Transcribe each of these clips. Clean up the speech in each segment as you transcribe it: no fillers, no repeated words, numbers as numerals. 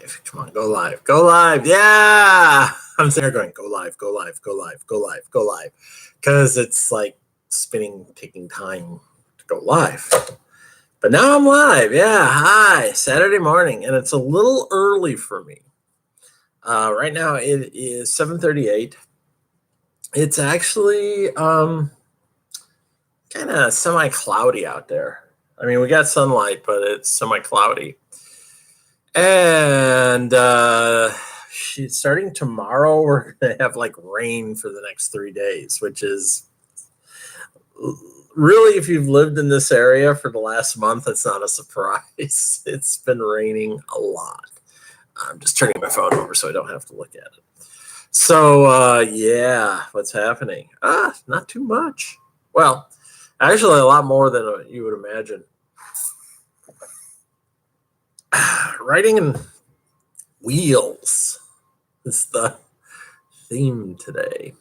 live. Come on, go live. Go live. Yeah. I'm sitting here going, go live, go live, go live, go live, go live. Because it's like spinning, taking time to go live. But now I'm live. Yeah. Hi. Saturday morning. And it's a little early for me. Right now it is 7:38. It's actually kind of semi-cloudy out there. I mean, we got sunlight, but it's semi-cloudy. And starting tomorrow, we're going to have like rain for the next 3 days, which is really, if you've lived in this area for the last month, it's not a surprise. It's been raining a lot. I'm just turning my phone over so I don't have to look at it. So, yeah, what's happening? Not too much. Well, actually, a lot more than you would imagine. Writing in wheels is the theme today.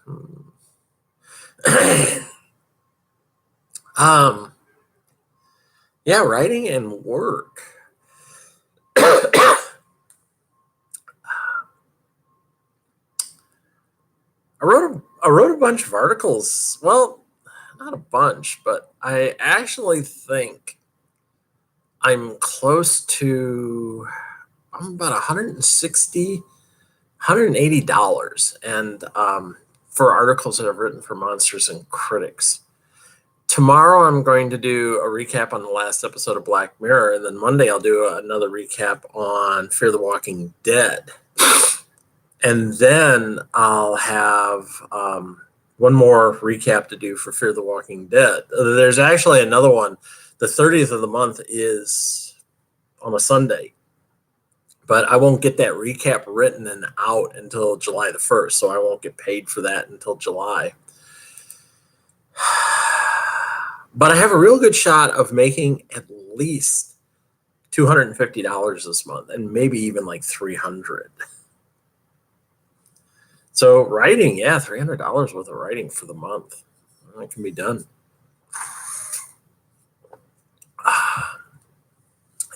Yeah, writing and work. I wrote a bunch of articles. Well, not a bunch, but I actually think I'm close to, I'm about $160, $180, and for articles that I've written for Monsters and Critics. Tomorrow I'm going to do a recap on the last episode of Black Mirror, and then Monday I'll do another recap on Fear the Walking Dead. And then I'll have one more recap to do for Fear the Walking Dead. There's actually another one. The 30th of the month is on a Sunday, but I won't get that recap written and out until July the 1st, so I won't get paid for that until July. But I have a real good shot of making at least $250 this month, and maybe even like $300. So writing, yeah, $300 worth of writing for the month. That can be done.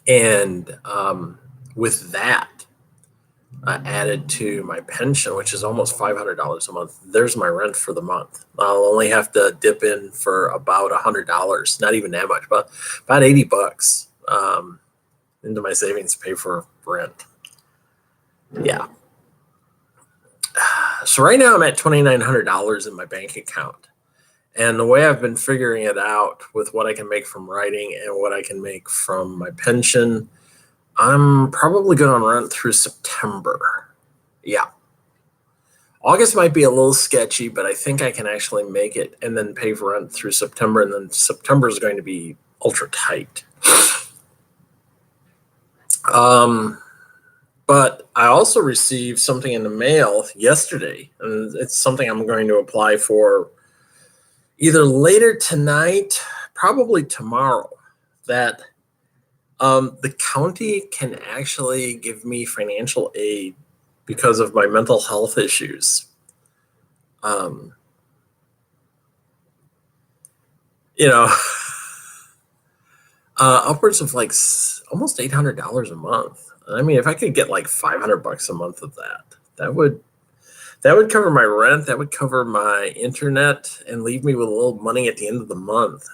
And with that, added to my pension, which is almost $500 a month, there's my rent for the month. I'll only have to dip in for about $100, not even that much, but about $80 into my savings to pay for rent. Yeah. So right now I'm at $2,900 in my bank account. And the way I've been figuring it out with what I can make from writing and what I can make from my pension, I'm probably good on rent through September. Yeah. August might be a little sketchy, but I think I can actually make it and then pay for rent through September. And then September is going to be ultra tight. But I also received something in the mail yesterday, and it's something I'm going to apply for either later tonight, probably tomorrow, that the county can actually give me financial aid because of my mental health issues. Upwards of like almost $800 a month. I mean, if I could get like $500 a month of that would cover my rent. That would cover my internet and leave me with a little money at the end of the month.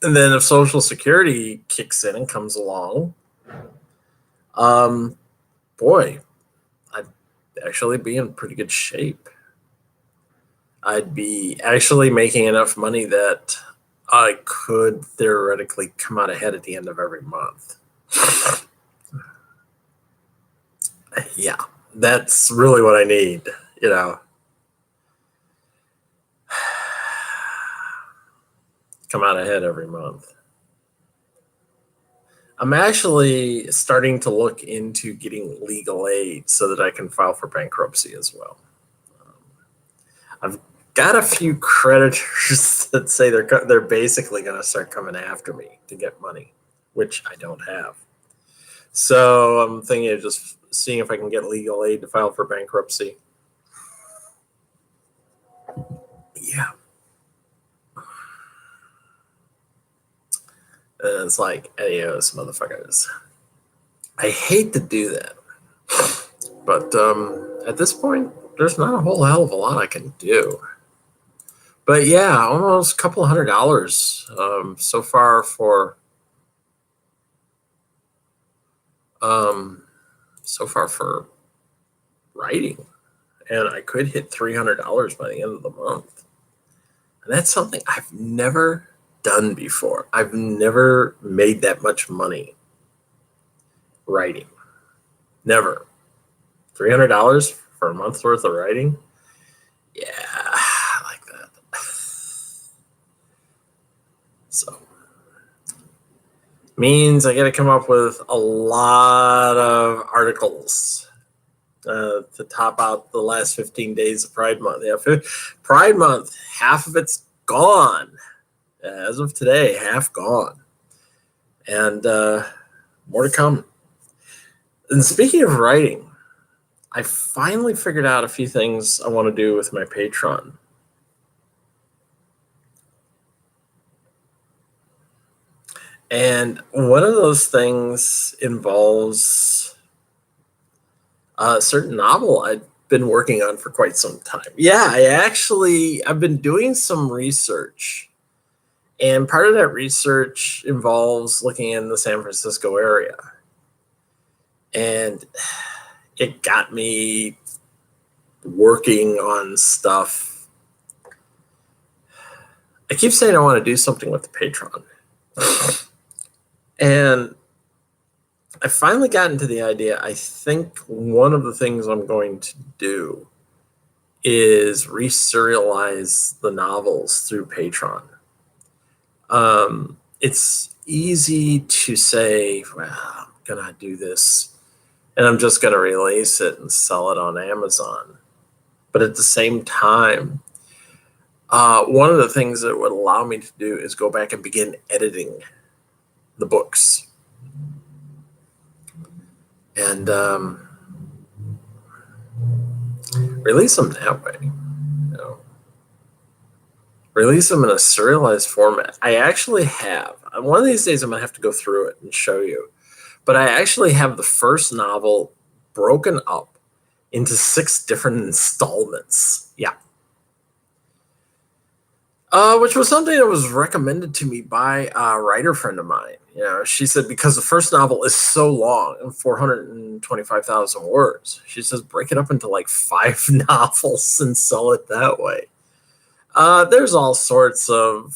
And then if Social Security kicks in and comes along, boy, I'd actually be in pretty good shape. I'd be actually making enough money that I could theoretically come out ahead at the end of every month. Yeah, that's really what I need, come out ahead every month. I'm actually starting to look into getting legal aid so that I can file for bankruptcy as well. I've got a few creditors that say they're basically going to start coming after me to get money, which I don't have. So I'm thinking of just seeing if I can get legal aid to file for bankruptcy. Yeah. And it's like, adios, motherfuckers. I hate to do that. But at this point, there's not a whole hell of a lot I can do. But yeah, almost a couple of $100 so far for writing, and I could hit $300 by the end of the month. And that's something I've never done before. I've never made that much money writing. Never. $300 for a month's worth of writing? Yeah, I like that. So, means I got to come up with a lot of articles to top out the last 15 days of Pride Month. Yeah, Pride Month, half of it's gone. As of today, half gone. And more to come. And speaking of writing, I finally figured out a few things I want to do with my Patreon. And one of those things involves a certain novel I've been working on for quite some time. Yeah, I've been doing some research. And part of that research involves looking in the San Francisco area. And it got me working on stuff. I keep saying I want to do something with the Patreon. And I finally got into the idea. I think one of the things I'm going to do is reserialize the novels through Patreon. It's easy to say, well, I'm going to do this and I'm just going to release it and sell it on Amazon. But at the same time, one of the things that would allow me to do is go back and begin editing the books. And release them that way. Release them in a serialized format. I actually have. One of these days I'm going to have to go through it and show you. But I actually have the first novel broken up into 6 different installments. Yeah. Which was something that was recommended to me by a writer friend of mine. She said, because the first novel is so long, 425,000 words, she says, break it up into like 5 novels and sell it that way. There's all sorts of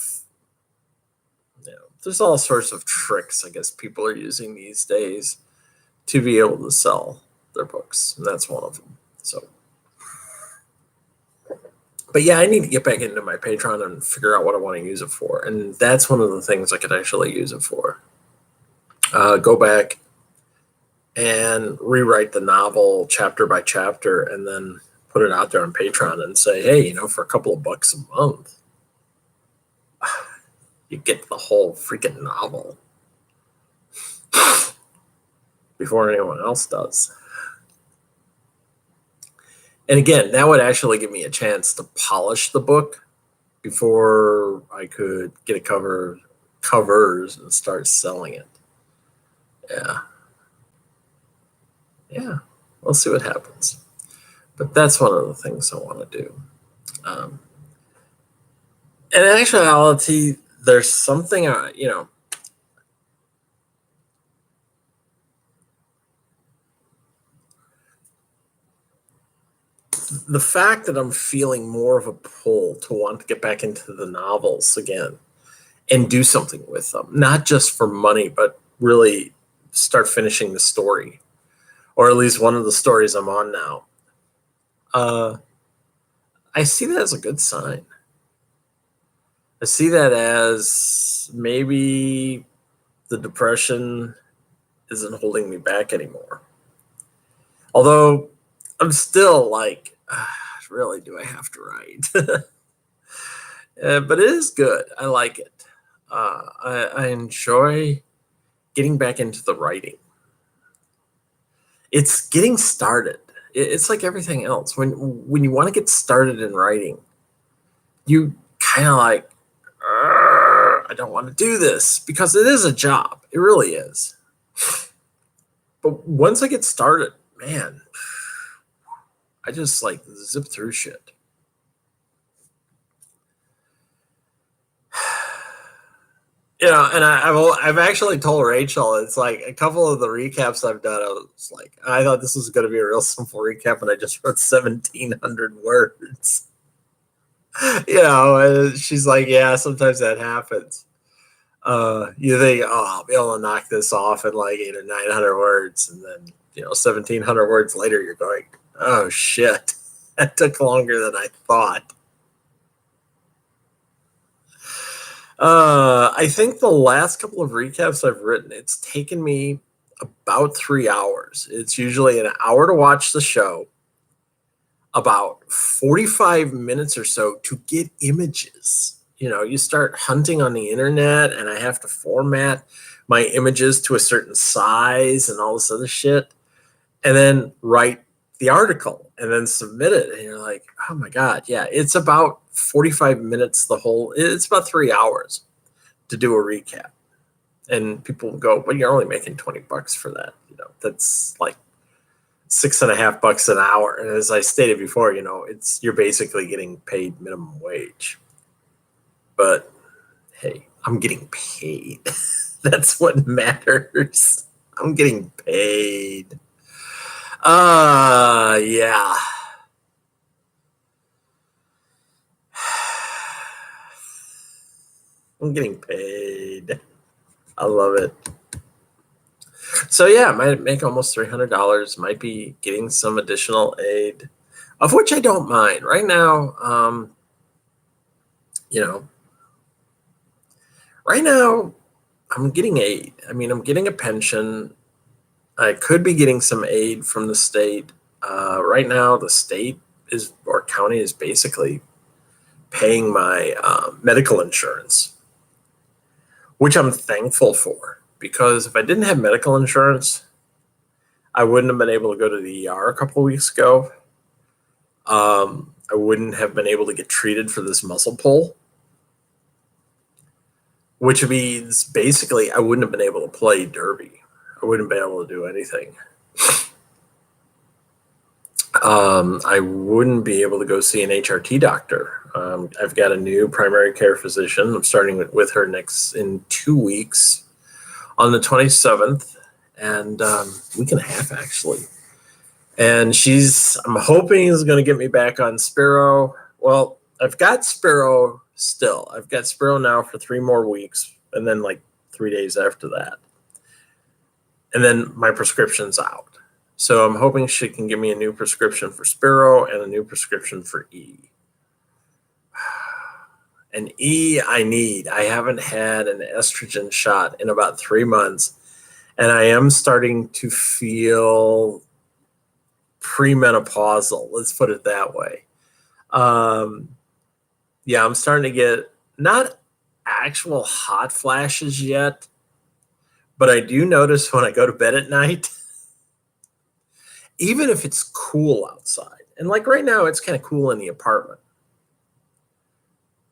tricks, I guess, people are using these days to be able to sell their books, and that's one of them. So, but yeah, I need to get back into my Patreon and figure out what I want to use it for, and that's one of the things I could actually use it for. Go back and rewrite the novel chapter by chapter, and then put it out there on Patreon and say, hey, for a couple of bucks a month, you get the whole freaking novel before anyone else does. And again, that would actually give me a chance to polish the book before I could get covers and start selling it. Yeah, we'll see what happens. But that's one of the things I want to do. And in actuality, there's something, the fact that I'm feeling more of a pull to want to get back into the novels again and do something with them, not just for money, but really start finishing the story, or at least one of the stories I'm on now. I see that as a good sign. I see that as maybe the depression isn't holding me back anymore. Although I'm still like, really, do I have to write? But it is good. I like it. I enjoy getting back into the writing. It's getting started. It's like everything else. When you want to get started in writing, you kind of like, I don't want to do this, because it is a job. It really is. But once I get started, man, I just like zip through shit. You know, and I've actually told Rachel, it's like a couple of the recaps I've done, I was like, I thought this was going to be a real simple recap, and I just wrote 1,700 words. You know, and she's like, yeah, sometimes that happens. You think, oh, I'll be able to knock this off in like 800 or 900 words, and then 1,700 words later, you're going, oh shit, that took longer than I thought. I think the last couple of recaps I've written, it's taken me about 3 hours. It's usually an hour to watch the show, about 45 minutes or so to get images. You start hunting on the internet, and I have to format my images to a certain size and all this other shit, and then write the article and then submit it. And you're like, oh my God, yeah, it's about 45 minutes. It's about 3 hours to do a recap. And people go, well, you're only making $20 for that. That's like $6.50 an hour. And as I stated before, you're basically getting paid minimum wage. But hey, I'm getting paid. That's what matters. I'm getting paid. Yeah. I'm getting paid. I love it. So yeah, I might make almost $300. Might be getting some additional aid, of which I don't mind. Right now, right now I'm getting aid. I mean, I'm getting a pension. I could be getting some aid from the state. Right now, the state or county is basically paying my medical insurance, which I'm thankful for, because if I didn't have medical insurance, I wouldn't have been able to go to the ER a couple of weeks ago. I wouldn't have been able to get treated for this muscle pull, which means basically I wouldn't have been able to play derby. I wouldn't have been able to do anything. I wouldn't be able to go see an HRT doctor. I've got a new primary care physician. I'm starting with her in 2 weeks on the 27th, and week and a half actually. And I'm hoping is going to get me back on Spiro. Well, I've got Spiro still. I've got Spiro now for 3 more weeks, and then like 3 days after that. And then my prescription's out. So I'm hoping she can give me a new prescription for Spiro and a new prescription for E. And E I need. I haven't had an estrogen shot in about 3 months, and I am starting to feel premenopausal. Let's put it that way. Yeah, I'm starting to get not actual hot flashes yet, but I do notice when I go to bed at night, even if it's cool outside, and like right now, it's kind of cool in the apartment.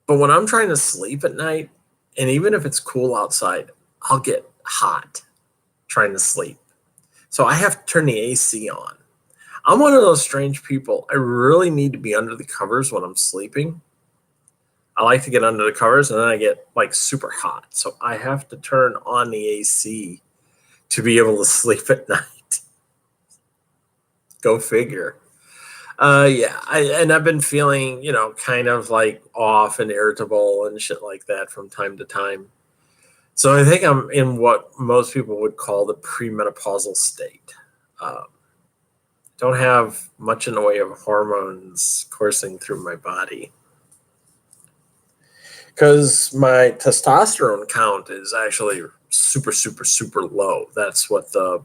But when I'm trying to sleep at night, and even if it's cool outside, I'll get hot trying to sleep. So I have to turn the AC on. I'm one of those strange people. I really need to be under the covers when I'm sleeping. I like to get under the covers, and then I get like super hot. So I have to turn on the AC to be able to sleep at night. Go figure. Yeah, I've been feeling, kind of like off and irritable and shit like that from time to time. So I think I'm in what most people would call the premenopausal state. Don't have much in the way of hormones coursing through my body, because my testosterone count is actually super, super, super low. That's what the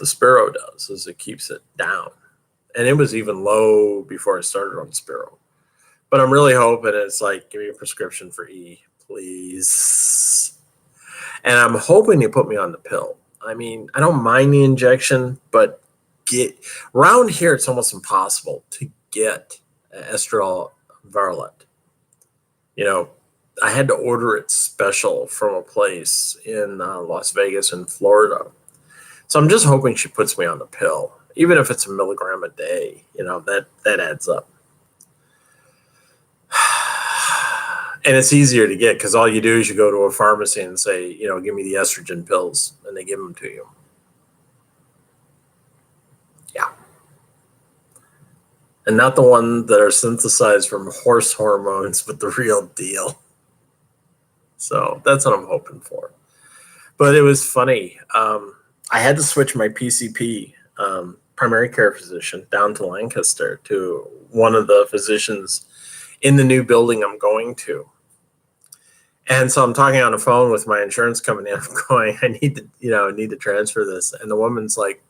Spiro does, is it keeps it down. And it was even low before I started on Spiro. But I'm really hoping it's like, give me a prescription for E, please. And I'm hoping you put me on the pill. I mean, I don't mind the injection, but around here, it's almost impossible to get estradiol Varelet. I had to order it special from a place in Las Vegas in Florida. So I'm just hoping she puts me on the pill. even if it's a milligram a day, that adds up. And it's easier to get because all you do is you go to a pharmacy and say, give me the estrogen pills, and they give them to you. Yeah. And not the ones that are synthesized from horse hormones, but the real deal. So that's what I'm hoping for. But it was funny. I had to switch my PCP, primary care physician, down to Lancaster to one of the physicians in the new building I'm going to. And so I'm talking on the phone with my insurance company. I'm going, I need to transfer this. And the woman's like,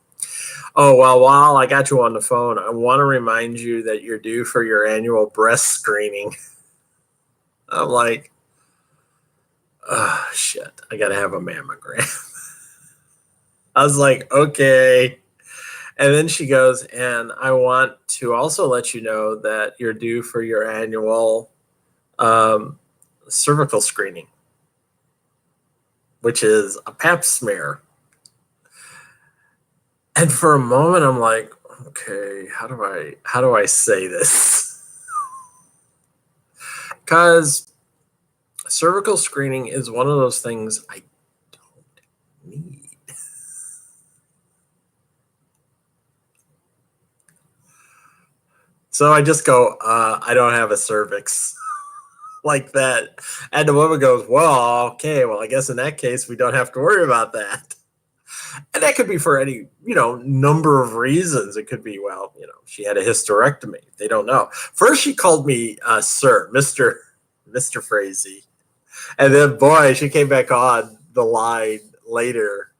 oh, well, while I got you on the phone, I want to remind you that you're due for your annual breast screening. I'm like, oh, shit, I got to have a mammogram. I was like, okay. And then she goes, and I want to also let you know that you're due for your annual cervical screening, which is a pap smear. And for a moment, I'm like, okay, how do I say this? Because cervical screening is one of those things I don't need. So I just go, I don't have a cervix. Like that. And the woman goes, well, okay, well, I guess in that case, we don't have to worry about that. And that could be for any, number of reasons. It could be, well, she had a hysterectomy. They don't know. First, she called me sir, Mr. Frazee. And then, boy, she came back on the line later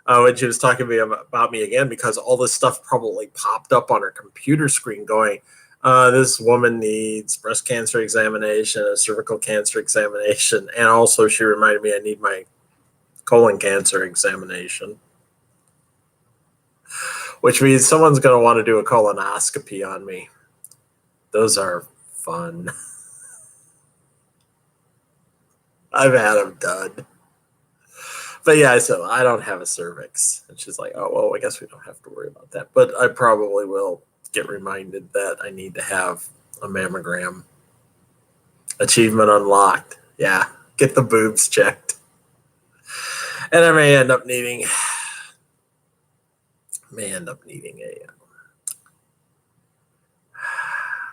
when she was talking to me about me again, because all this stuff probably popped up on her computer screen going, this woman needs breast cancer examination, a cervical cancer examination, and also she reminded me I need my colon cancer examination, which means someone's going to want to do a colonoscopy on me. Those are fun. I've had them done. But yeah, so I don't have a cervix. And she's like, oh, well, I guess we don't have to worry about that. But I probably will get reminded that I need to have a mammogram. Achievement unlocked. Yeah, get the boobs checked. And I may end up needing a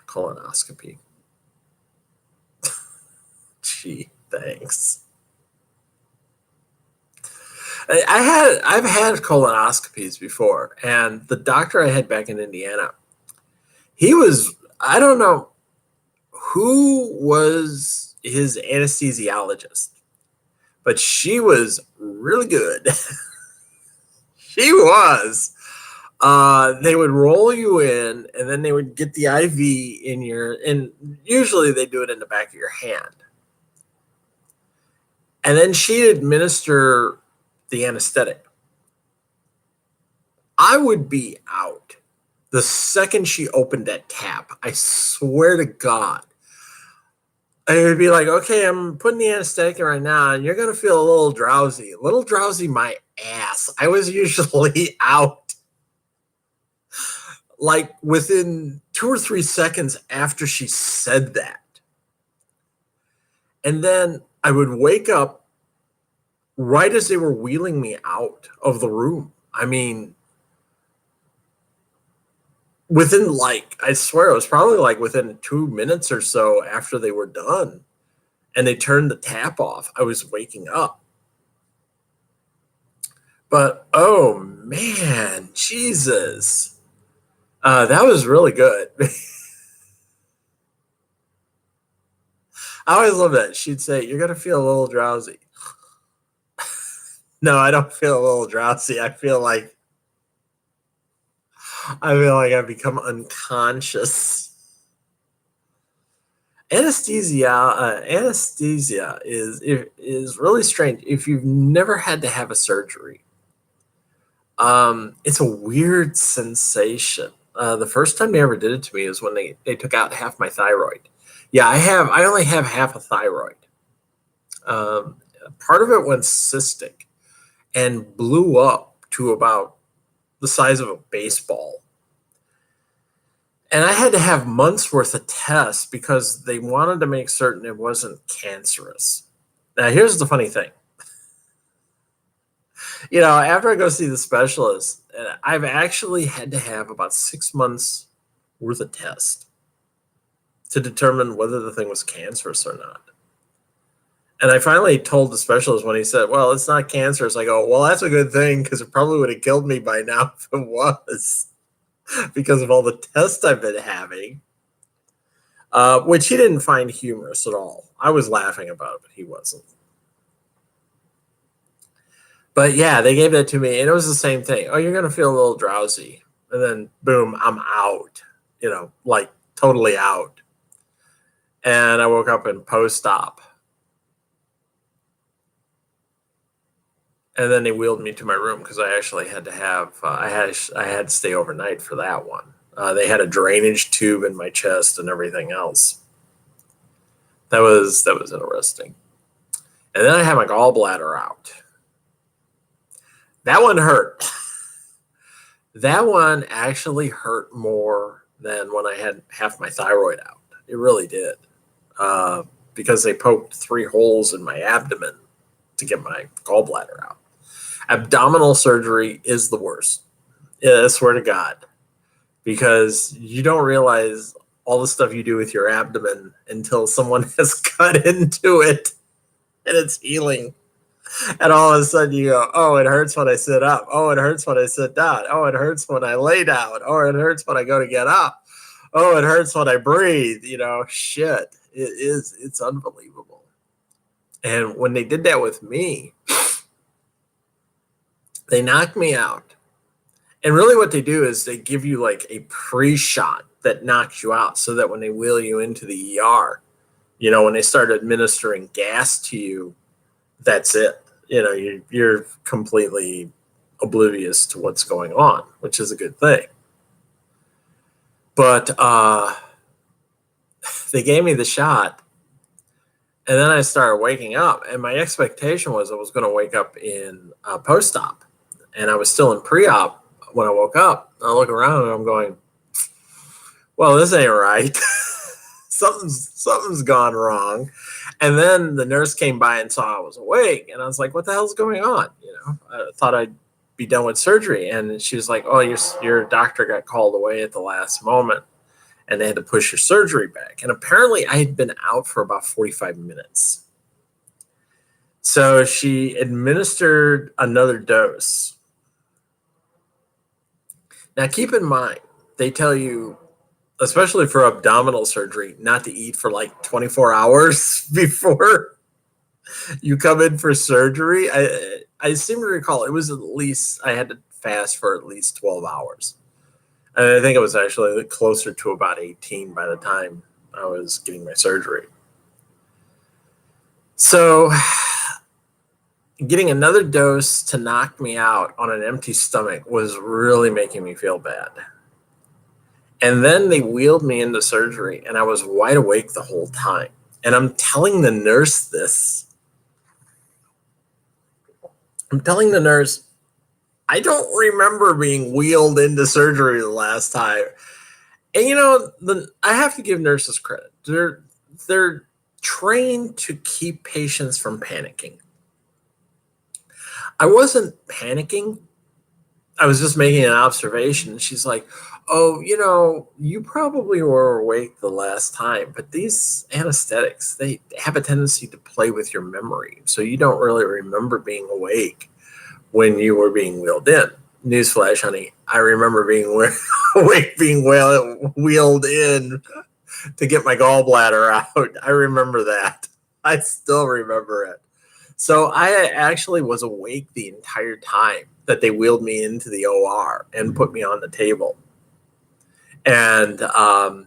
colonoscopy. Gee, thanks. I've had colonoscopies before, and the doctor I had back in Indiana, he was, I don't know who was his anesthesiologist, but she was really good. She was. They would roll you in, and then they would get the IV in and usually they do it in the back of your hand. And then she'd administer the anesthetic. I would be out the second she opened that tap. I swear to God. I would be like, okay, I'm putting the anesthetic in right now, and you're going to feel a little drowsy. A little drowsy my ass. I was usually out like within 2 or 3 seconds after she said that. And then I would wake up right as they were wheeling me out of the room. I mean, within I swear it was probably within 2 minutes or so after they were done and they turned the tap off, I was waking up. But, oh man, Jesus. That was really good. I always love that. She'd say, you're going to feel a little drowsy. No, I don't feel a little drowsy. I feel like I've become unconscious. Anesthesia is really strange. If you've never had to have a surgery, it's a weird sensation. The first time they ever did it to me is when they took out half my thyroid. Yeah, I only have half a thyroid. Part of it went cystic and blew up to about the size of a baseball. And I had to have months worth of tests because they wanted to make certain it wasn't cancerous. Now, here's the funny thing. After I go see the specialist, I've actually had to have about 6 months worth of tests to determine whether the thing was cancerous or not. And I finally told the specialist when he said, well, it's not cancerous. I go, well, that's a good thing because it probably would have killed me by now if it was because of all the tests I've been having, which he didn't find humorous at all. I was laughing about it, but he wasn't. But yeah, they gave that to me, and it was the same thing. Oh, you're going to feel a little drowsy. And then, boom, I'm out, like totally out. And I woke up in post-op. And then they wheeled me to my room because I actually had to have, I had to stay overnight for that one. They had a drainage tube in my chest and everything else. That was interesting. And then I had my gallbladder out. That one hurt. That one actually hurt more than when I had half my thyroid out. It really did. Because they poked 3 holes in my abdomen to get my gallbladder out. Abdominal surgery is the worst. Yeah, I swear to God. Because you don't realize all the stuff you do with your abdomen until someone has cut into it and it's healing. And all of a sudden you go, oh, it hurts when I sit up. Oh, it hurts when I sit down. Oh, it hurts when I lay down. Oh, it hurts when I go to get up. Oh, it hurts when I breathe. Shit. It's unbelievable. And when they did that with me, they knocked me out. And really what they do is they give you like a pre-shot that knocks you out so that when they wheel you into the ER, when they start administering gas to you, that's it. You're completely oblivious to what's going on, which is a good thing. But they gave me the shot, and then I started waking up, and my expectation was I was going to wake up in post-op, and I was still in pre-op when I woke up. I look around, and I'm going, well, this ain't right. Something's gone wrong. And then the nurse came by and saw I was awake, and I was like, what the hell's going on? I thought I'd be done with surgery. And she was like, oh, your doctor got called away at the last moment, and they had to push your surgery back. And apparently I had been out for about 45 minutes. So she administered another dose. Now, keep in mind, they tell you, especially for abdominal surgery, not to eat for like 24 hours before you come in for surgery. I seem to recall it was at least, I had to fast for at least 12 hours. And I think it was actually closer to about 18 by the time I was getting my surgery. So getting another dose to knock me out on an empty stomach was really making me feel bad. And then they wheeled me into surgery, and I was wide awake the whole time. And I'm telling the nurse this. I'm telling the nurse, I don't remember being wheeled into surgery the last time. And I have to give nurses credit. They're trained to keep patients from panicking. I wasn't panicking. I was just making an observation. She's like, oh, you probably were awake the last time, but these anesthetics, they have a tendency to play with your memory. So you don't really remember being awake when you were being wheeled in. Newsflash, honey, I remember being awake, being wheeled in to get my gallbladder out. I remember that. I still remember it. So I actually was awake the entire time that they wheeled me into the OR and put me on the table. And, I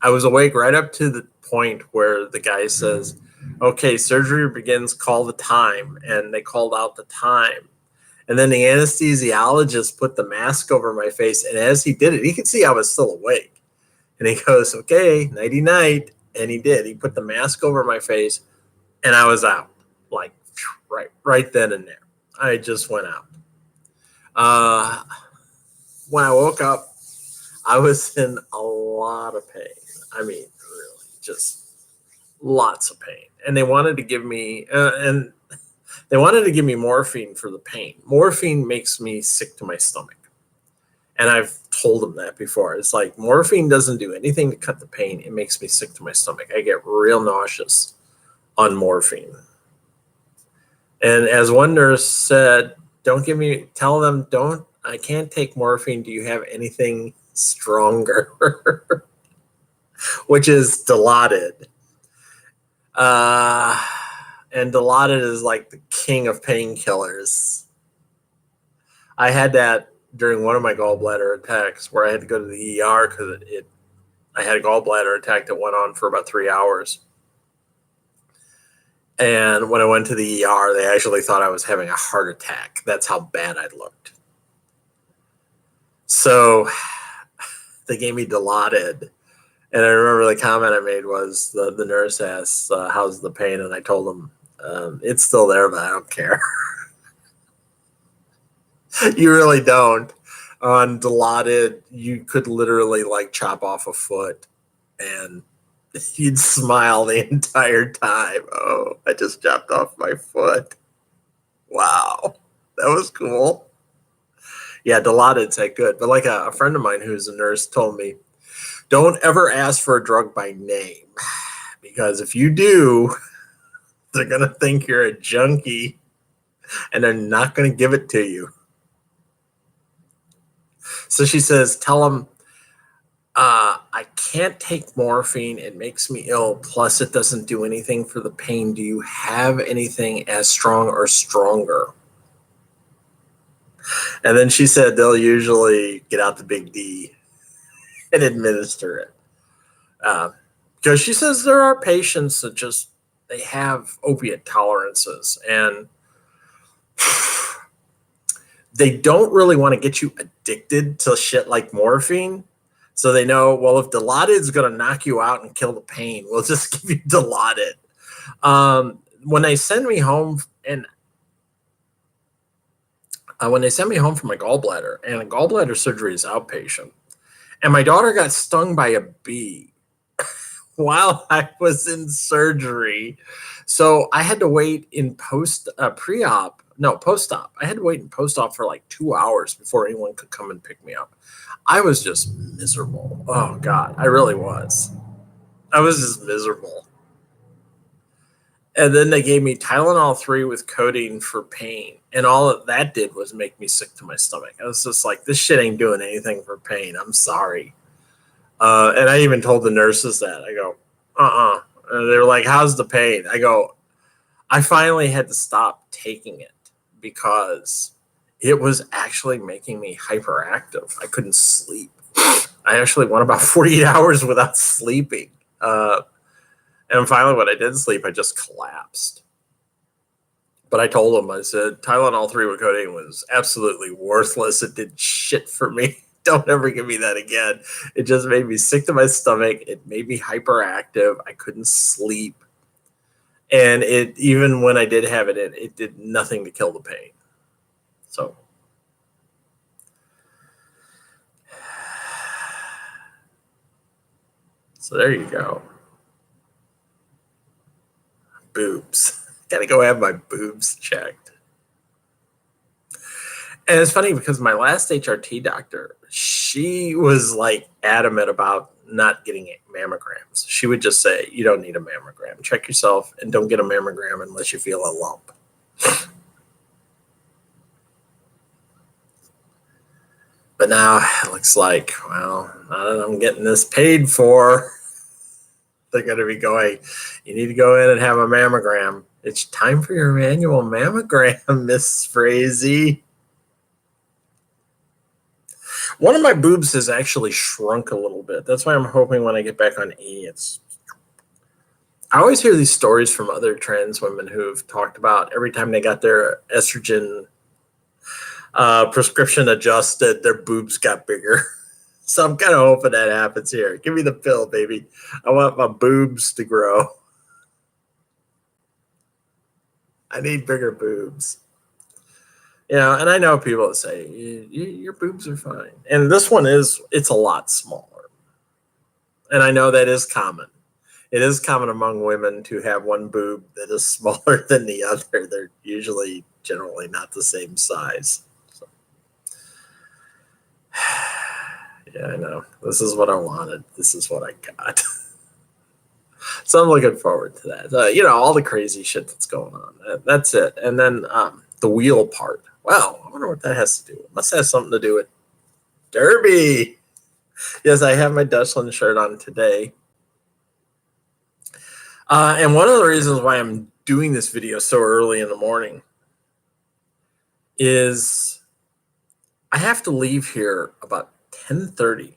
was awake right up to the point where the guy says, okay, surgery begins, call the time. And they called out the time. And then the anesthesiologist put the mask over my face. And as he did it, he could see I was still awake. And he goes, okay, nighty night. And he did. He put the mask over my face, and I was out, like right then and there. I just went out. Uh, when I woke up, I was in a lot of pain. I mean, really, just lots of pain. And they wanted to give me, morphine for the pain. Morphine makes me sick to my stomach. And I've told them that before. It's like morphine doesn't do anything to cut the pain. It makes me sick to my stomach. I get real nauseous on morphine. And as one nurse said, tell them, I can't take morphine. Do you have anything stronger? Which is Dilaudid. And Dilaudid is like the king of painkillers. I had that during one of my gallbladder attacks where I had to go to the ER because I had a gallbladder attack that went on for about 3 hours. And when I went to the ER, they actually thought I was having a heart attack. That's how bad I looked. So they gave me Dilaudid. And I remember the comment I made was the nurse asked, how's the pain? And I told them, it's still there, but I don't care. You really don't. On Dilaudid, you could literally like chop off a foot and you'd smile the entire time. Oh, I just chopped off my foot. Wow, that was cool. Yeah, Dilaudid's that good. But like a friend of mine who's a nurse told me, don't ever ask for a drug by name because if you do, they're going to think you're a junkie and they're not going to give it to you. So she says, tell them, I can't take morphine. It makes me ill. Plus, it doesn't do anything for the pain. Do you have anything as strong or stronger? And then she said they'll usually get out the big D and administer it. Because she says there are patients that just, they have opiate tolerances and they don't really want to get you addicted to shit like morphine. So they know, well, if Dilaudid's going to knock you out and kill the pain, we'll just give you Dilaudid. When they send me home from my gallbladder, and a gallbladder surgery is outpatient, and my daughter got stung by a bee while I was in surgery. So I had to wait in post-op. I had to wait in post-op for like 2 hours before anyone could come and pick me up. I was just miserable. Oh, God, I really was. I was just miserable. And then they gave me Tylenol 3 with codeine for pain. And all that did was make me sick to my stomach. I was just like, this shit ain't doing anything for pain. I'm sorry. And I even told the nurses that. I go, And they were like, how's the pain? I go, I finally had to stop taking it because it was actually making me hyperactive. I couldn't sleep. I actually went about 48 hours without sleeping. And finally, when I did sleep, I just collapsed. But I told them, I said, Tylenol 3 with codeine was absolutely worthless. It did shit for me. Don't ever give me that again. It just made me sick to my stomach. It made me hyperactive. I couldn't sleep. And even when I did have it, it did nothing to kill the pain. So there you go. Boobs. Gotta go have my boobs checked. And it's funny because my last HRT doctor, she was like adamant about not getting mammograms. She would just say, you don't need a mammogram. Check yourself and don't get a mammogram unless you feel a lump. But now it looks like, well, now that I'm getting this paid for, they're going to be going, you need to go in and have a mammogram. It's time for your annual mammogram, Miss Frazee. One of my boobs has actually shrunk a little bit. That's why I'm hoping when I get back on E, I always hear these stories from other trans women who've talked about every time they got their estrogen prescription adjusted, their boobs got bigger. So I'm kind of hoping that happens here. Give me the pill, baby. I want my boobs to grow. I need bigger boobs. And I know people that say your boobs are fine, and this one it's a lot smaller, and I know that is common. It is common among women to have one boob that is smaller than the other. They're usually generally not the same size. So. Yeah, I know. This is what I wanted. This is what I got. So I'm looking forward to that. All the crazy shit that's going on. That's it. And then the wheel part. Wow, I wonder what that has to do. It must have something to do with Derby. Yes, I have my Dutchland shirt on today. And one of the reasons why I'm doing this video so early in the morning is I have to leave here about 10:30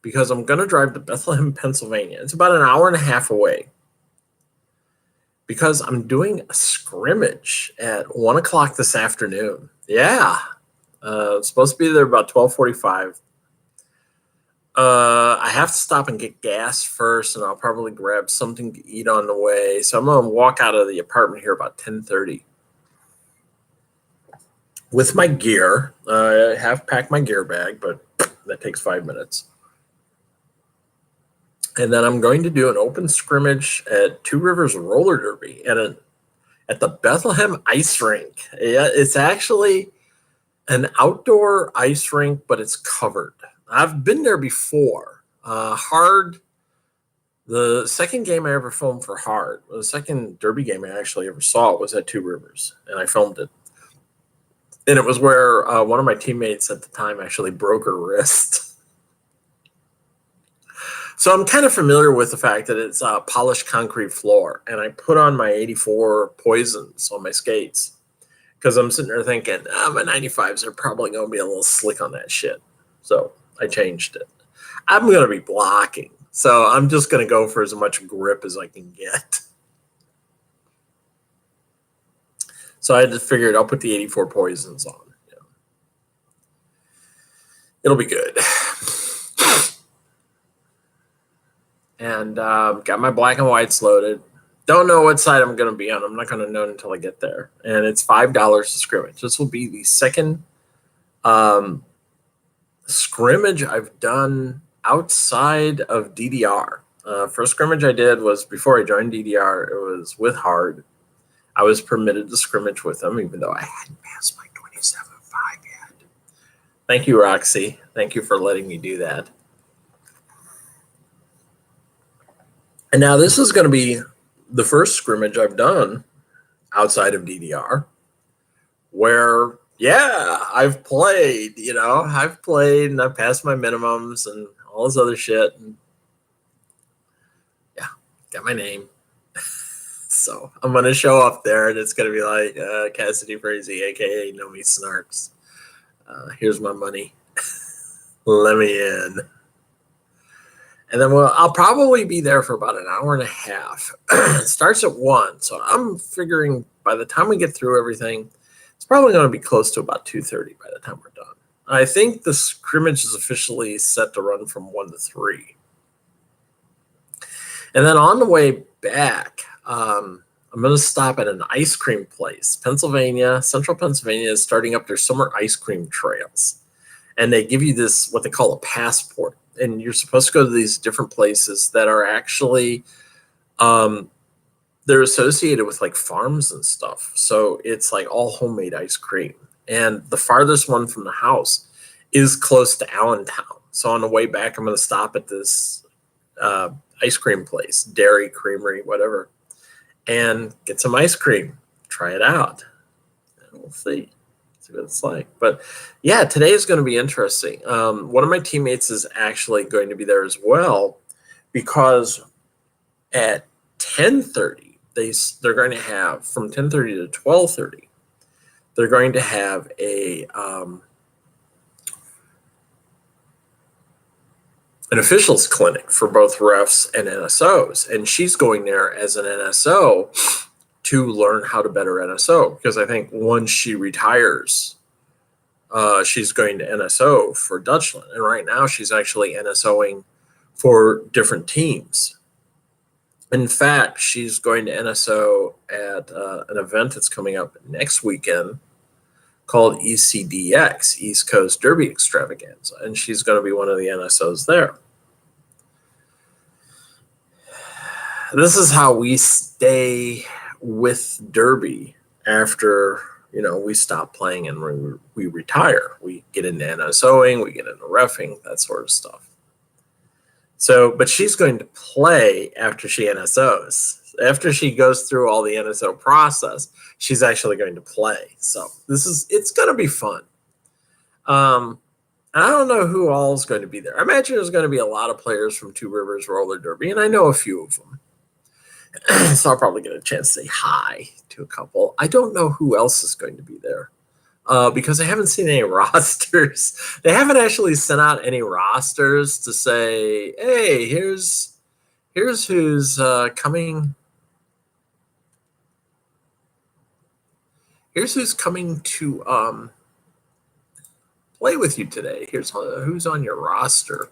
because I'm going to drive to Bethlehem, Pennsylvania. It's about an hour and a half away because I'm doing a scrimmage at 1 o'clock this afternoon. Yeah. Supposed to be there about 12:45. I have to stop and get gas first, and I'll probably grab something to eat on the way. So I'm going to walk out of the apartment here about 10:30 with my gear. I have packed my gear bag, but that takes 5 minutes. And then I'm going to do an open scrimmage at Two Rivers Roller Derby at the Bethlehem Ice Rink. Yeah, it's actually an outdoor ice rink, but it's covered. I've been there before. Hard, the second game I ever filmed for Hard, the second derby game I actually ever saw was at Two Rivers, and I filmed it. And it was where one of my teammates at the time actually broke her wrist. So I'm kind of familiar with the fact that it's a polished concrete floor, and I put on my 84 Poisons on my skates because I'm sitting there thinking, my 95s are probably going to be a little slick on that shit. So I changed it. I'm going to be blocking, so I'm just going to go for as much grip as I can get. So I just figured I'll put the 84 Poisons on. It'll be good. And got my black and whites loaded. Don't know what side I'm going to be on. I'm not going to know until I get there. And it's $5 to scrimmage. This will be the second scrimmage I've done outside of DDR. First scrimmage I did was before I joined DDR. It was with Hard. I was permitted to scrimmage with them, even though I hadn't passed my 27.5 yet. Thank you, Roxy. Thank you for letting me do that. And now this is going to be the first scrimmage I've done outside of DDR where, I've played, and I've passed my minimums and all this other shit. And got my name. So I'm going to show up there, and it's going to be like Cassidy Frazee, a.k.a. Nomi Snarks. Here's my money. Let me in. And then I'll probably be there for about an hour and a half. It starts at 1. So I'm figuring by the time we get through everything, it's probably going to be close to about 2:30 by the time we're done. I think the scrimmage is officially set to run from 1 to 3. And then on the way back, I'm going to stop at an ice cream place. Central Pennsylvania is starting up their summer ice cream trails. And they give you this, what they call a passport. And you're supposed to go to these different places that are actually, they're associated with like farms and stuff. So it's like all homemade ice cream. And the farthest one from the house is close to Allentown. So on the way back, I'm going to stop at this ice cream place, dairy, creamery, whatever, and get some ice cream, try it out. And we'll see what it's like. But yeah, today is going to be interesting. One of my teammates is actually going to be there as well because at 10:30 they're going to have from 10:30 to 12:30 they're going to have a an officials clinic for both refs and NSOs, and she's going there as an NSO to learn how to better NSO, because I think once she retires, she's going to NSO for Dutchland. And right now she's actually NSOing for different teams. In fact, she's going to NSO at an event that's coming up next weekend called ECDX, East Coast Derby Extravaganza, and she's going to be one of the NSOs there. This is how we stay with Derby after, we stop playing and we retire. We get into NSOing, we get into reffing, that sort of stuff. So, but she's going to play after she NSOs. After she goes through all the NSO process, she's actually going to play. So it's going to be fun. I don't know who all is going to be there. I imagine there's going to be a lot of players from Two Rivers Roller Derby, and I know a few of them. So I'll probably get a chance to say hi to a couple. I don't know who else is going to be there because I haven't seen any rosters. They haven't actually sent out any rosters to say, hey, here's who's coming. Here's who's coming to play with you today. Here's who's on your roster.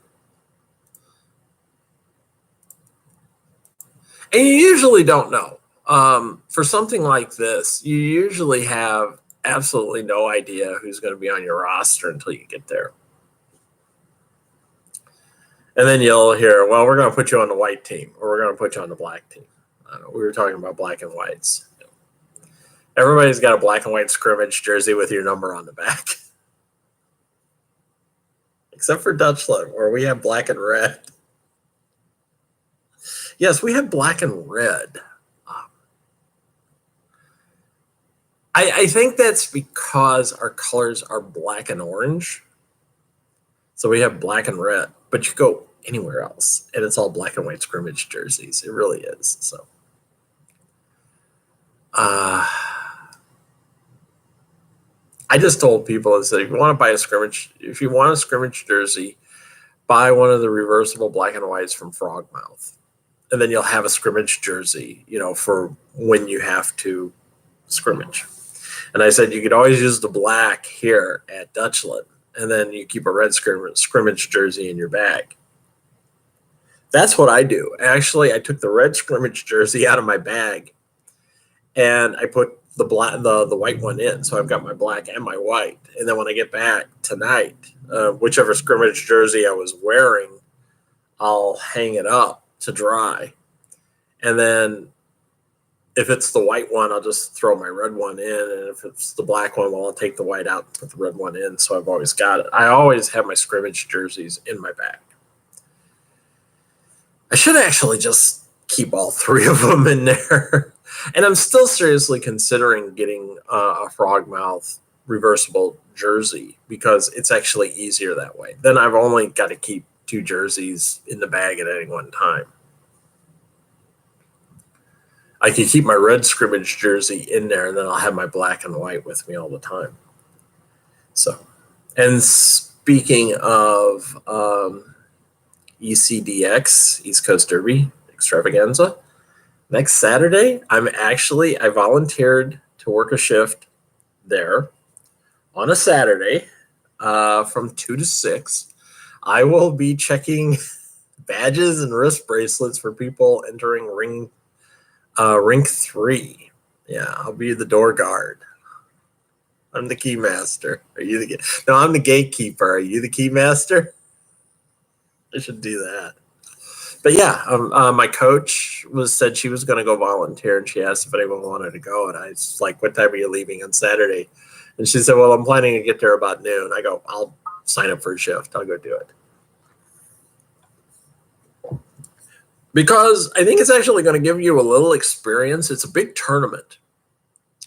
And you usually don't know. For something like this, you usually have absolutely no idea who's going to be on your roster until you get there. And then you'll hear, well, we're going to put you on the white team, or we're going to put you on the black team. I don't know, we were talking about black and whites. Everybody's got a black and white scrimmage jersey with your number on the back. Except for Dutchland, where we have black and red. Yes, we have black and red. I think that's because our colors are black and orange. So we have black and red. But you go anywhere else, and it's all black and white scrimmage jerseys. It really is. So, I just told people, I said, if you want a scrimmage jersey, buy one of the reversible black and whites from Frogmouth. And then you'll have a scrimmage jersey, for when you have to scrimmage. And I said, you could always use the black here at Dutchland, and then you keep a red scrimmage jersey in your bag. That's what I do. Actually, I took the red scrimmage jersey out of my bag, and I put the white one in. So I've got my black and my white. And then when I get back tonight, whichever scrimmage jersey I was wearing, I'll hang it up to dry. And then if it's the white one, I'll just throw my red one in. And if it's the black one, well, I'll take the white out and put the red one in. So I've always got it. I always have my scrimmage jerseys in my bag. I should actually just keep all three of them in there. And I'm still seriously considering getting a Frogmouth reversible jersey because it's actually easier that way. Then I've only got to keep 2 jerseys in the bag at any one time. I can keep my red scrimmage jersey in there, and then I'll have my black and white with me all the time. So, and speaking of ECDX, East Coast Derby Extravaganza, next Saturday, I volunteered to work a shift there on a Saturday from 2 to 6. I will be checking badges and wrist bracelets for people entering Rink 3. Yeah, I'll be the door guard. I'm the key master. No, I'm the gatekeeper. Are you the key master? I should do that. But yeah, my coach said she was going to go volunteer, and she asked if anyone wanted to go. And I was like, what time are you leaving on Saturday? And she said, well, I'm planning to get there about noon. I go, I'll sign up for a shift. I'll go do it. Because I think it's actually going to give you a little experience. It's a big tournament.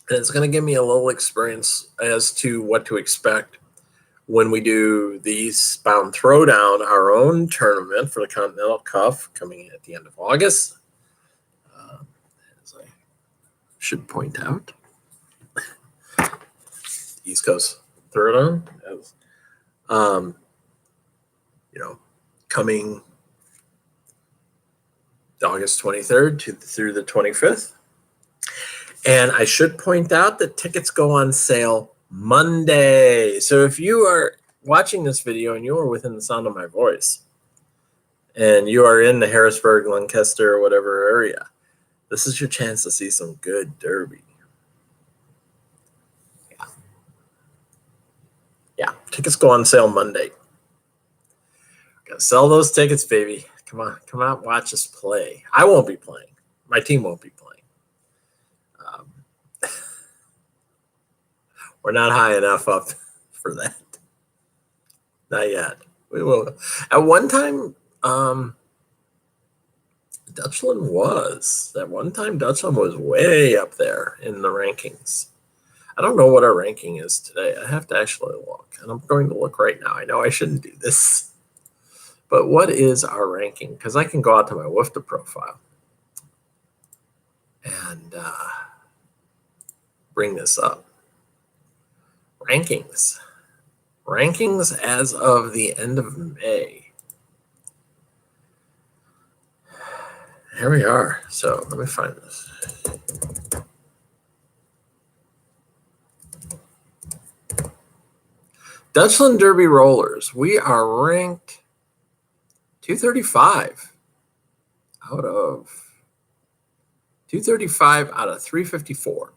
And it's going to give me a little experience as to what to expect when we do the Eastbound Throwdown, our own tournament for the Continental Cup coming in at the end of August. As I should point out, East Coast Throwdown, as coming August 23rd through the 25th. And I should point out that tickets go on sale Monday. So if you are watching this video and you are within the sound of my voice and you are in the Harrisburg, Lancaster, or whatever area, this is your chance to see some good derby. Yeah. Yeah, tickets go on sale Monday. Gotta sell those tickets, baby. Come on, come out, watch us play. I won't be playing. My team won't be playing. We're not high enough up for that. Not yet. We will. At one time, Dutchland was. At one time, Dutchland was way up there in the rankings. I don't know what our ranking is today. I have to actually look, and I'm going to look right now. I know I shouldn't do this, but what is our ranking? Because I can go out to my WFDA profile and bring this up. Rankings as of the end of May. Here we are. So let me find this. Dutchland Derby Rollers. We are ranked 235 out of 354.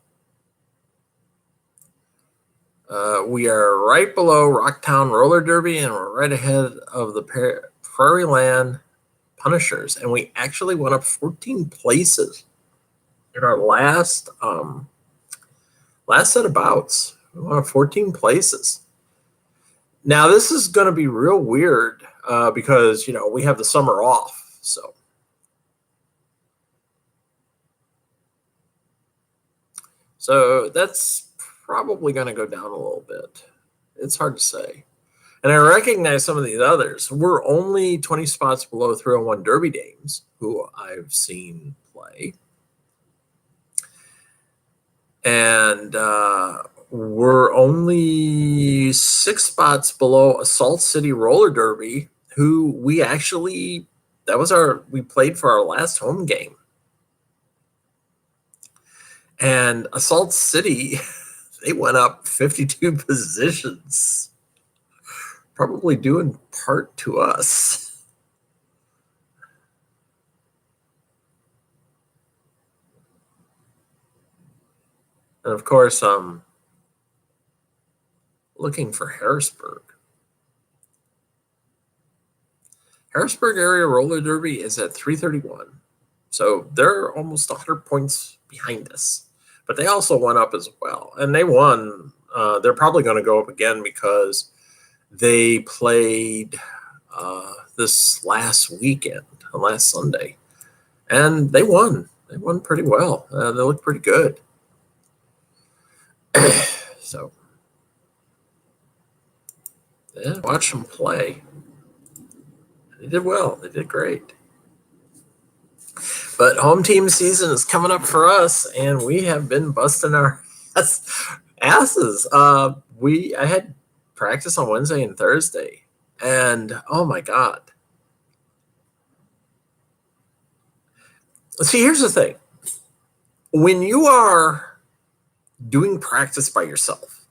We are right below Rocktown Roller Derby, and we're right ahead of the Prairie Land Punishers, and we actually went up 14 places in our last set of bouts. We went up 14 places. Now this is going to be real weird because we have the summer off, so that's probably going to go down a little bit. It's hard to say. And I recognize some of these others. We're only 20 spots below 301 Derby Dames, who I've seen play. And we're only 6 spots below Assault City Roller Derby, who we played for our last home game. And Assault City, they went up 52 positions, probably due in part to us. And of course, looking for Harrisburg. Harrisburg Area Roller Derby is at 331. So they're almost 100 points behind us. But they also went up as well. And they won. They're probably going to go up again because they played this last weekend, last Sunday. And they won. They won pretty well. They looked pretty good. So, yeah, watch them play. They did well. They did great. But home team season is coming up for us, and we have been busting our asses. I had practice on Wednesday and Thursday, and oh my God. See, here's the thing. When you are doing practice by yourself,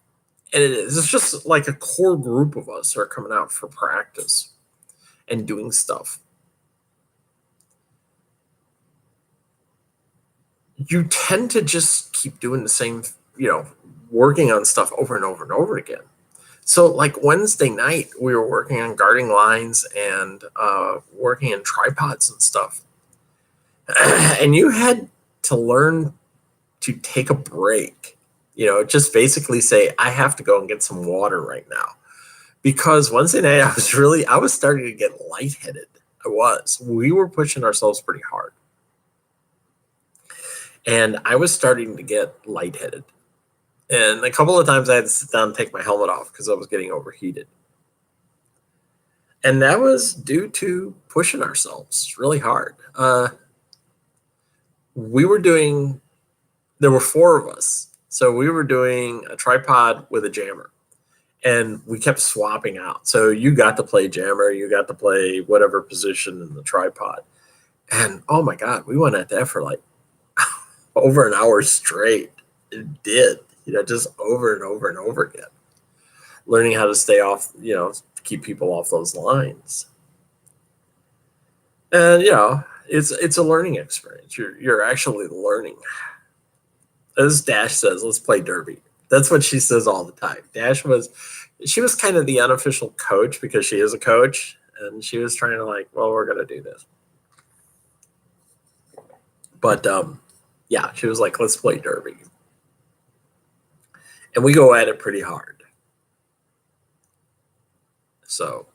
and it's just like a core group of us are coming out for practice and doing stuff, you tend to just keep doing the same, working on stuff over and over and over again. So like Wednesday night, we were working on guarding lines and working in tripods and stuff. And you had to learn to take a break, just basically say, I have to go and get some water right now. Because Wednesday night, I was starting to get lightheaded. We were pushing ourselves pretty hard. And I was starting to get lightheaded. And a couple of times I had to sit down and take my helmet off because I was getting overheated. And that was due to pushing ourselves really hard. There were 4 of us. So we were doing a tripod with a jammer. And we kept swapping out. So you got to play jammer, you got to play whatever position in the tripod. And oh my God, we went at that for like over an hour straight. It did, just over and over and over again. Learning how to stay off, keep people off those lines. And, it's a learning experience. You're actually learning. As Dash says, let's play Derby. That's what she says all the time. She was kind of the unofficial coach because she is a coach, and she was trying to like, well, we're gonna do this. But yeah, she was like, let's play Derby. And we go at it pretty hard. So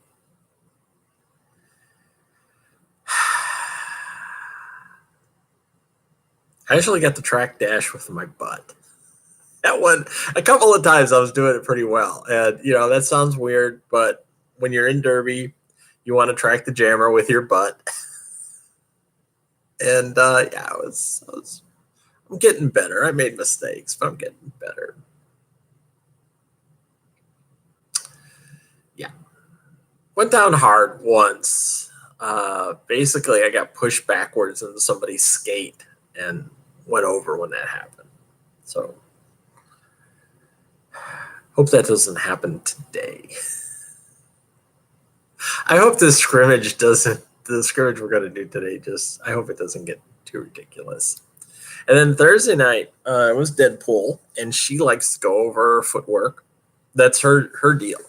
I actually got the track dash with my butt. That one, a couple of times I was doing it pretty well. And, that sounds weird, but when you're in Derby, you want to track the jammer with your butt. And yeah, I'm getting better. I made mistakes, but I'm getting better. Yeah. Went down hard once. Basically, I got pushed backwards into somebody's skate and went over when that happened. So hope that doesn't happen today. I hope the scrimmage we're going to do today, I hope it doesn't get too ridiculous. And then Thursday night, it was Deadpool, and she likes to go over her footwork. That's her deal.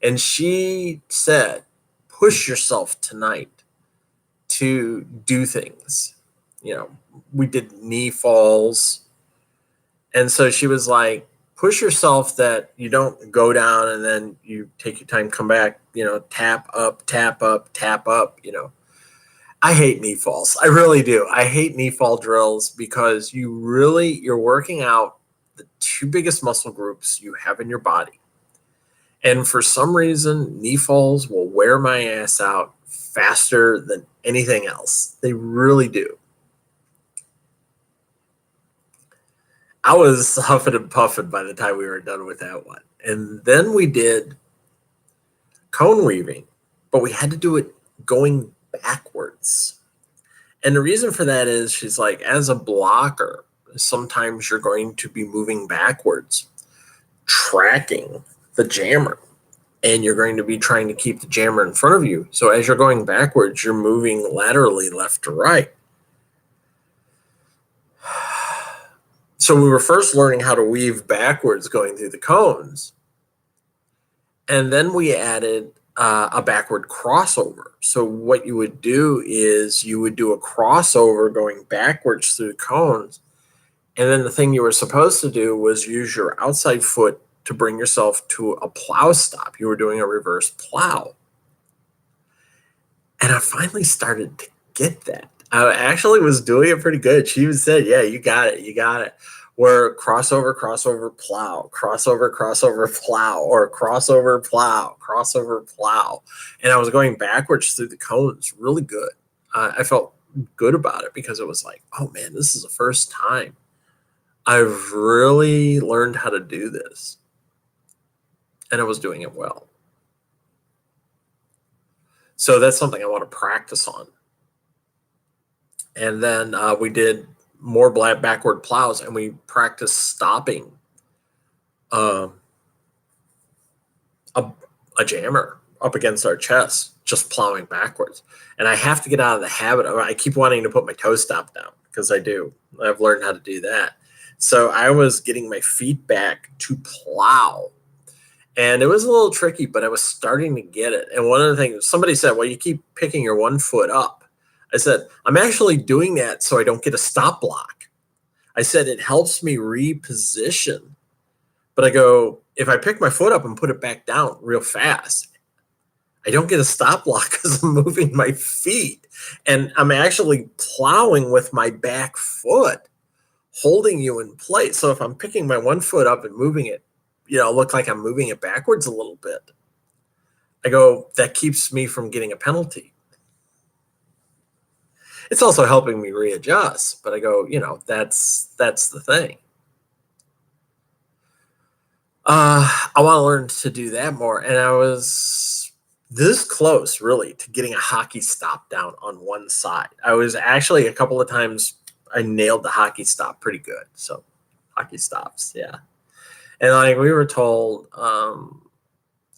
And she said, push yourself tonight to do things. We did knee falls. And so she was like, push yourself that you don't go down and then you take your time, come back, tap up, tap up, tap up, I hate knee falls. I really do. I hate knee fall drills because you're working out the two biggest muscle groups you have in your body. And for some reason, knee falls will wear my ass out faster than anything else. They really do. I was huffing and puffing by the time we were done with that one. And then we did cone weaving, but we had to do it going backwards. And the reason for that is she's like, as a blocker, sometimes you're going to be moving backwards, tracking the jammer, and you're going to be trying to keep the jammer in front of you. So as you're going backwards, you're moving laterally left to right. So we were first learning how to weave backwards going through the cones. And then we added a backward crossover. So what you would do is you would do a crossover going backwards through the cones. And then the thing you were supposed to do was use your outside foot to bring yourself to a plow stop. You were doing a reverse plow. And I finally started to get that. I actually was doing it pretty good. She even said, yeah, you got it. Where crossover, plow, crossover, plow, or crossover, plow. And I was going backwards through the cones really good. I felt good about it because it was like, oh man, this is the first time I've really learned how to do this. And I was doing it well. So that's something I want to practice on. And then we did more backward plows, and we practiced stopping a jammer up against our chest, just plowing backwards. And I have to get out of the habit of, I keep wanting to put my toe stop down because I do. I've learned how to do that. So I was getting my feet back to plow. And it was a little tricky, but I was starting to get it. And one of the things, somebody said, well, you keep picking your one foot up. I said, I'm actually doing that so I don't get a stop block. I said, it helps me reposition. But I go, if I pick my foot up and put it back down real fast, I don't get a stop block because I'm moving my feet. And I'm actually plowing with my back foot, holding you in place. So if I'm picking my one foot up and moving it, look like I'm moving it backwards a little bit. I go, that keeps me from getting a penalty. It's also helping me readjust, but I go, that's the thing. I want to learn to do that more. And I was this close really to getting a hockey stop down on one side. I was actually a couple of times I nailed the hockey stop pretty good. So hockey stops. Yeah. And like we were told,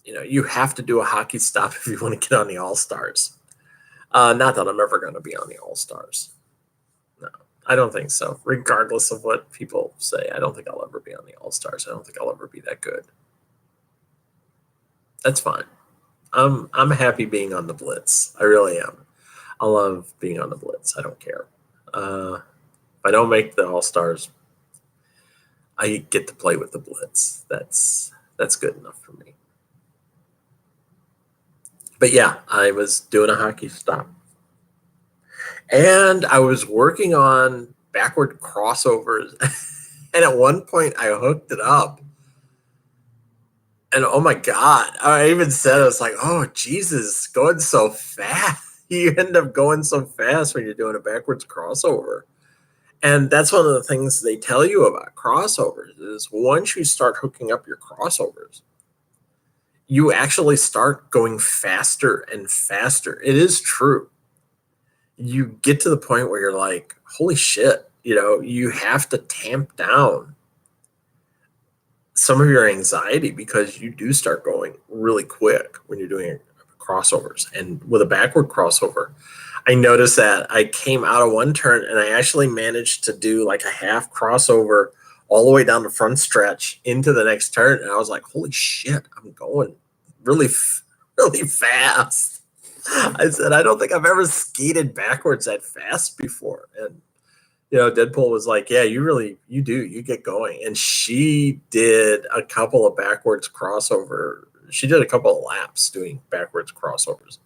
you have to do a hockey stop if you want to get on the All-Stars. Not that I'm ever going to be on the All-Stars. No, I don't think so. Regardless of what people say, I don't think I'll ever be on the All-Stars. I don't think I'll ever be that good. That's fine. I'm happy being on the Blitz. I really am. I love being on the Blitz. I don't care. If I don't make the All-Stars, I get to play with the Blitz. That's good enough for me. But yeah, I was doing a hockey stop. And I was working on backward crossovers. And at one point I hooked it up. And oh my God, I even said, I was like, oh, Jesus, going so fast. You end up going so fast when you're doing a backwards crossover. And that's one of the things they tell you about crossovers is once you start hooking up your crossovers, you actually start going faster and faster. It is true. You get to the point where you're like, holy shit, you have to tamp down some of your anxiety because you do start going really quick when you're doing crossovers. And with a backward crossover, I noticed that I came out of one turn and I actually managed to do like a half crossover all the way down the front stretch into the next turn. And I was like, holy shit, I'm going really, really fast. I said, I don't think I've ever skated backwards that fast before. And, Deadpool was like, yeah, you get going. And she did a couple of backwards crossover. She did a couple of laps doing backwards crossovers.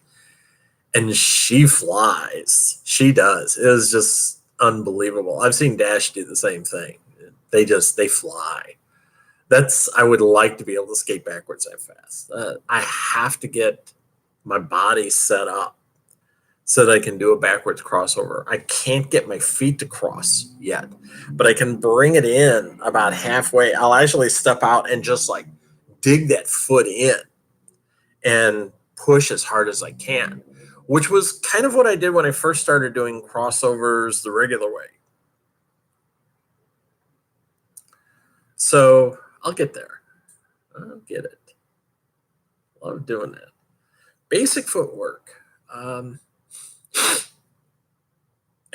And she flies. She does. It was just unbelievable. I've seen Dash do the same thing. They fly. I would like to be able to skate backwards that fast. I have to get my body set up so that I can do a backwards crossover. I can't get my feet to cross yet, but I can bring it in about halfway. I'll actually step out and just like dig that foot in and push as hard as I can, which was kind of what I did when I first started doing crossovers the regular way. So I'll get there. I'll get it. Love doing that. Basic footwork.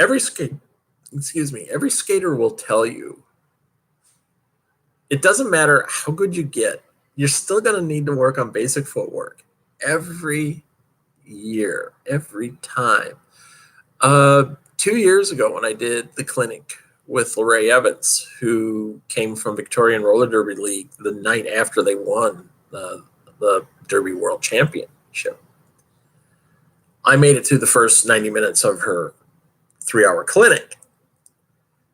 Every skater will tell you it doesn't matter how good you get, you're still going to need to work on basic footwork every year, every time. 2 years ago when I did the clinic with Lorraine Evans, who came from Victorian Roller Derby League the night after they won the Derby World Championship, I made it through the first 90 minutes of her 3-hour clinic.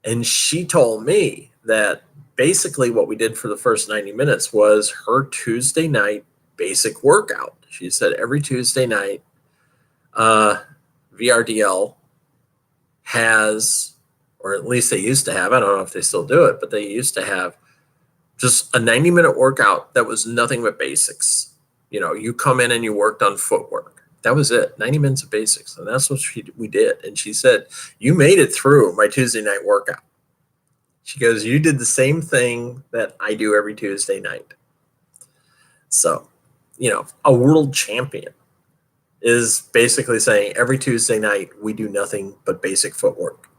And she told me that basically what we did for the first 90 minutes was her Tuesday night basic workout. She said every Tuesday night, VRDL has, or at least they used to have, I don't know if they still do it, but they used to have just a 90-minute workout that was nothing but basics. You come in and you worked on footwork. That was it, 90 minutes of basics. And that's what we did. And she said, you made it through my Tuesday night workout. She goes, you did the same thing that I do every Tuesday night. So, a world champion is basically saying every Tuesday night we do nothing but basic footwork.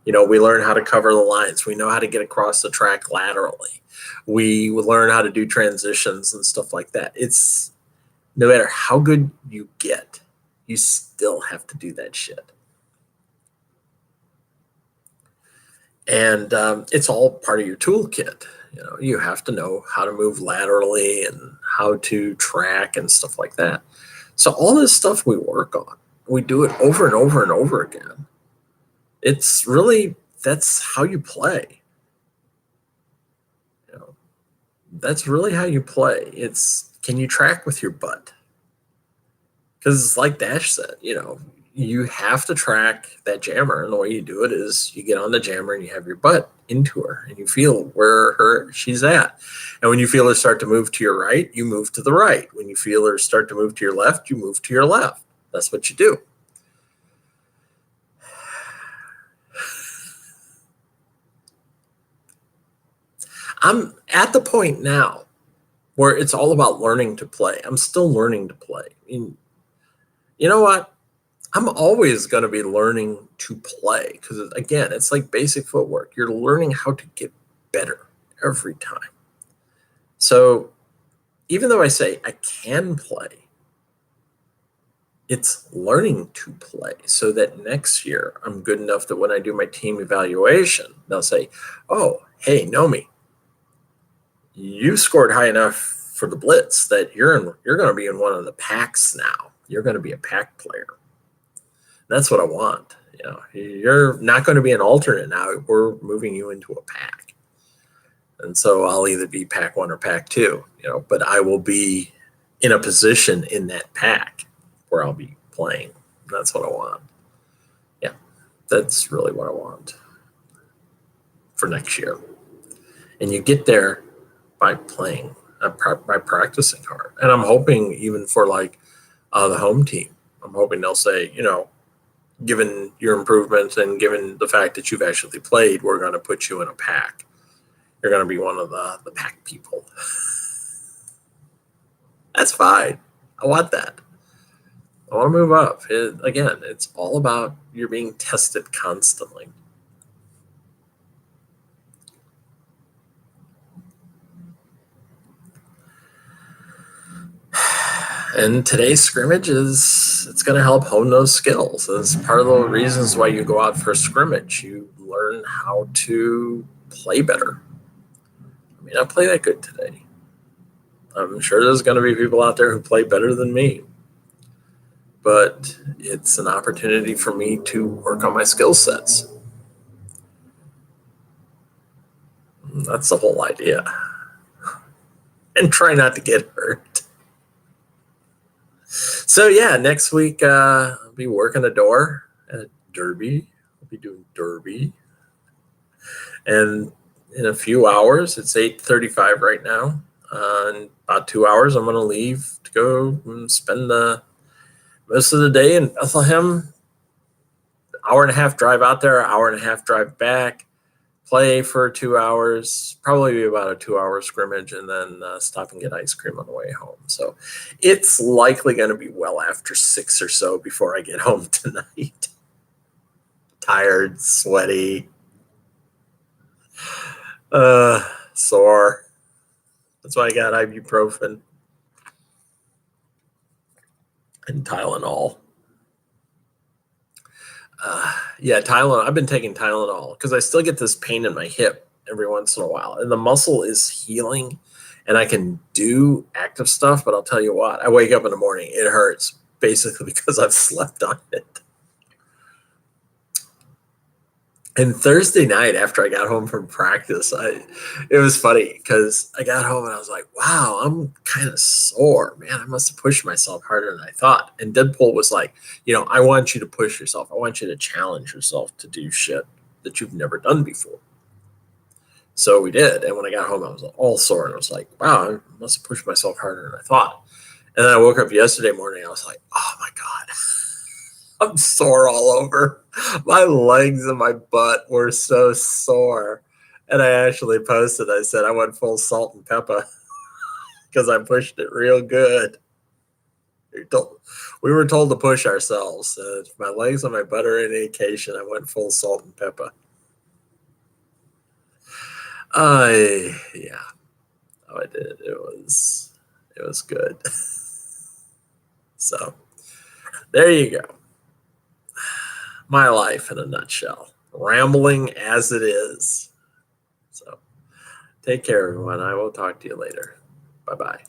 We learn how to cover the lines. We know how to get across the track laterally. We learn how to do transitions and stuff like that. It's no matter how good you get, you still have to do that shit. And it's all part of your toolkit. You have to know how to move laterally and how to track and stuff like that. So all this stuff we work on, we do it over and over and over again. It's really, that's how you play. That's really how you play. It's, can you track with your butt? Because like Dash said, you have to track that jammer. And the way you do it is you get on the jammer and you have your butt into her and you feel where she's at. And when you feel her start to move to your right, you move to the right. When you feel her start to move to your left, you move to your left. That's what you do. I'm at the point now where it's all about learning to play. I'm still learning to play. And you know what? I'm always going to be learning to play because, again, it's like basic footwork. You're learning how to get better every time. So even though I say I can play, it's learning to play so that next year I'm good enough that when I do my team evaluation, they'll say, oh, hey, Nomi, you scored high enough for the blitz that you're going to be in one of the packs now. You're going to be a pack player. That's what I want. You're not going to be an alternate now. We're moving you into a pack. And so I'll either be pack 1 or pack 2, but I will be in a position in that pack where I'll be playing. That's what I want. Yeah, that's really what I want for next year. And you get there by playing, by practicing hard. And I'm hoping even for the home team, I'm hoping they'll say, given your improvements and given the fact that you've actually played, we're going to put you in a pack. You're going to be one of the pack people. That's fine. I want that. I want to move up. Again, it's all about you're being tested constantly. And today's scrimmage it's going to help hone those skills. It's part of the reasons why you go out for a scrimmage. You learn how to play better. I mean, I play that good today. I'm sure there's going to be people out there who play better than me. But it's an opportunity for me to work on my skill sets. That's the whole idea. And try not to get hurt. So yeah, next week I'll be working a door at Derby. I'll be doing Derby. And in a few hours, it's 8:35 right now. In about 2 hours, I'm going to leave to go and spend the most of the day in Bethlehem. Hour and a half drive out there, hour and a half drive back, play for 2 hours, probably be about a 2-hour scrimmage, and then stop and get ice cream on the way home. So it's likely going to be well after 6 or so before I get home tonight. Tired, sweaty, sore. That's why I got ibuprofen and Tylenol. Tylenol. I've been taking Tylenol because I still get this pain in my hip every once in a while, and the muscle is healing, and I can do active stuff. But I'll tell you what, I wake up in the morning, it hurts basically because I've slept on it. And Thursday night after I got home from practice, it was funny because I got home and I was like, wow, I'm kind of sore. Man, I must have pushed myself harder than I thought. And Deadpool was like, I want you to push yourself. I want you to challenge yourself to do shit that you've never done before. So we did. And when I got home, I was all sore. And I was like, wow, I must have pushed myself harder than I thought. And then I woke up yesterday morning. I was like, oh, my God. I'm sore all over. My legs and my butt were so sore. And I actually posted, I said, I went full salt and pepper because I pushed it real good. We were told to push ourselves. If my legs and my butt are any indication, I went full salt and pepper. Yeah. Oh, I did. It was good. So there you go. My life in a nutshell, rambling as it is. So take care, everyone. I will talk to you later. Bye-bye.